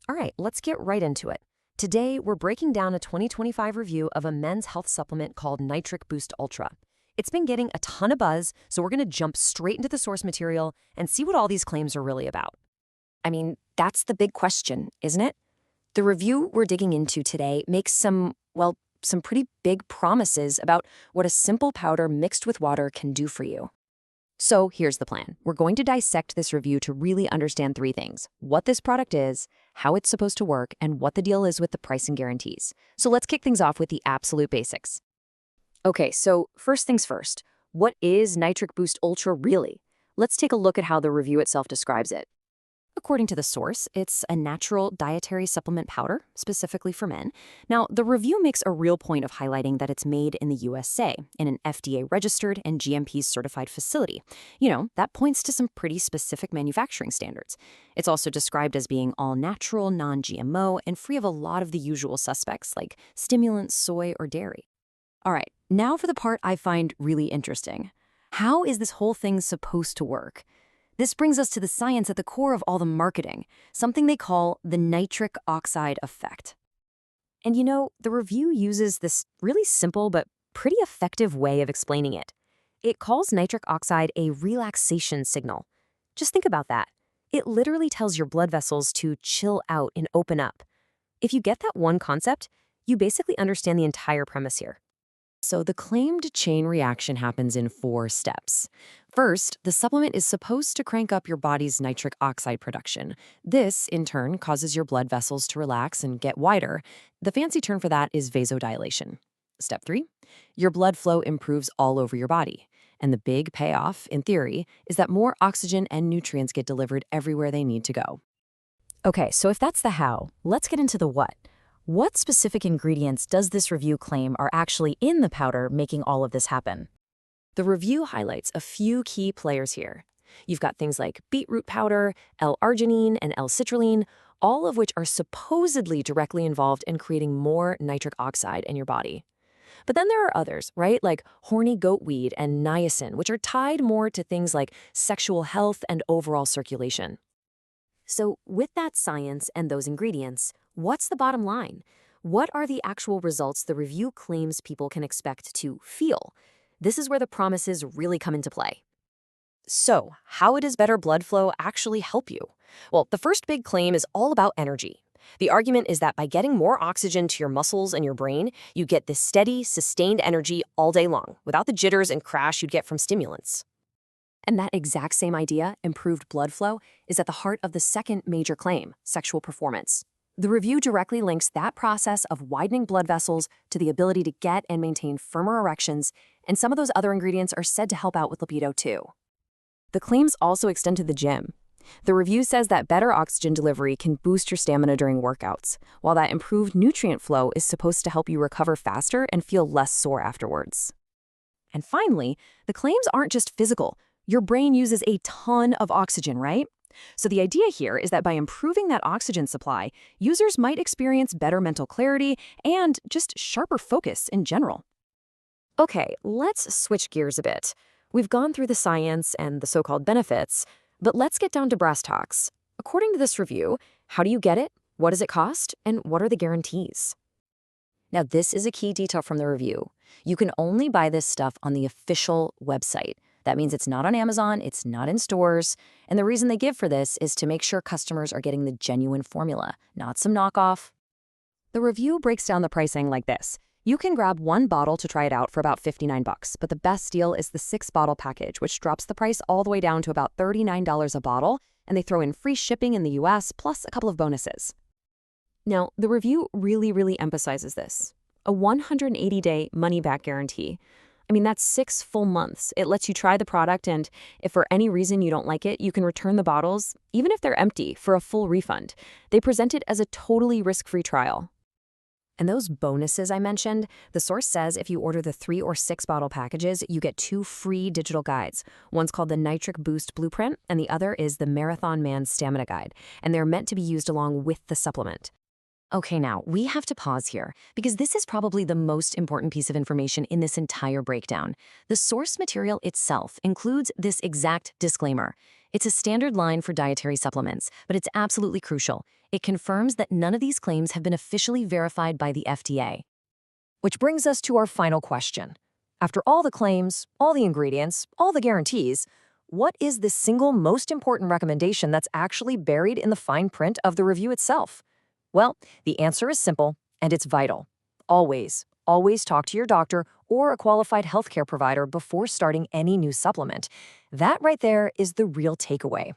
All right, let's get right into it. Today, we're breaking down a 2025 review of a men's health supplement called Nitric Boost Ultra. It's been getting a ton of buzz, so we're going to jump straight into the source material and see what all these claims are really about. I mean, that's the big question, isn't it? The review we're digging into today makes some pretty big promises about what a simple powder mixed with water can do for you. So here's the plan. We're going to dissect this review to really understand three things: what this product is, how it's supposed to work, and what the deal is with the pricing guarantees. So let's kick things off with the absolute basics. Okay, so first things first, what is Nitric Boost Ultra really? Let's take a look at how the review itself describes it. According to the source, it's a natural dietary supplement powder, specifically for men. Now, the review makes a real point of highlighting that it's made in the USA, in an FDA-registered and GMP-certified facility. That points to some pretty specific manufacturing standards. It's also described as being all-natural, non-GMO, and free of a lot of the usual suspects like stimulants, soy, or dairy. All right, now for the part I find really interesting. How is this whole thing supposed to work? This brings us to the science at the core of all the marketing, something they call the nitric oxide effect. And the review uses this really simple but pretty effective way of explaining it. It calls nitric oxide a relaxation signal. Just think about that. It literally tells your blood vessels to chill out and open up. If you get that one concept, you basically understand the entire premise here. So the claimed chain reaction happens in 4 steps. First, the supplement is supposed to crank up your body's nitric oxide production. This, in turn, causes your blood vessels to relax and get wider. The fancy term for that is vasodilation. Step 3, your blood flow improves all over your body. And the big payoff, in theory, is that more oxygen and nutrients get delivered everywhere they need to go. Okay, so if that's the how, let's get into the what. What specific ingredients does this review claim are actually in the powder making all of this happen? The review highlights a few key players here. You've got things like beetroot powder, L-arginine, and L-citrulline, all of which are supposedly directly involved in creating more nitric oxide in your body. But then there are others, right, like horny goat weed and niacin, which are tied more to things like sexual health and overall circulation. So with that science and those ingredients, what's the bottom line? What are the actual results the review claims people can expect to feel? This is where the promises really come into play. So, how does better blood flow actually help you? Well, the first big claim is all about energy. The argument is that by getting more oxygen to your muscles and your brain, you get this steady, sustained energy all day long, without the jitters and crash you'd get from stimulants. And that exact same idea, improved blood flow, is at the heart of the second major claim, sexual performance. The review directly links that process of widening blood vessels to the ability to get and maintain firmer erections, and some of those other ingredients are said to help out with libido too. The claims also extend to the gym. The review says that better oxygen delivery can boost your stamina during workouts, while that improved nutrient flow is supposed to help you recover faster and feel less sore afterwards. And finally, the claims aren't just physical. Your brain uses a ton of oxygen, right? So the idea here is that by improving that oxygen supply, users might experience better mental clarity and just sharper focus in general. Okay, let's switch gears a bit. We've gone through the science and the so-called benefits, but let's get down to brass tacks. According to this review, how do you get it? What does it cost? And what are the guarantees? Now, this is a key detail from the review. You can only buy this stuff on the official website. That means it's not on Amazon, it's not in stores, and the reason they give for this is to make sure customers are getting the genuine formula, not some knockoff. The review breaks down the pricing like this. You can grab 1 bottle to try it out for about $59, but the best deal is the 6-bottle package, which drops the price all the way down to about $39 a bottle, and they throw in free shipping in the US plus a couple of bonuses. Now, the review really emphasizes this. A 180-day money-back guarantee. I mean, that's 6 full months. It lets you try the product, and if for any reason you don't like it, you can return the bottles, even if they're empty, for a full refund. They present it as a totally risk-free trial. And those bonuses I mentioned, the source says if you order the 3 or 6 bottle packages, you get 2 free digital guides. One's called the Nitric Boost Blueprint, and the other is the Marathon Man Stamina Guide, and they're meant to be used along with the supplement. Okay, now we have to pause here because this is probably the most important piece of information in this entire breakdown. The source material itself includes this exact disclaimer. It's a standard line for dietary supplements, but it's absolutely crucial. It confirms that none of these claims have been officially verified by the FDA. Which brings us to our final question. After all the claims, all the ingredients, all the guarantees, what is the single most important recommendation that's actually buried in the fine print of the review itself? Well, the answer is simple, and it's vital. Always talk to your doctor or a qualified healthcare provider before starting any new supplement. That right there is the real takeaway.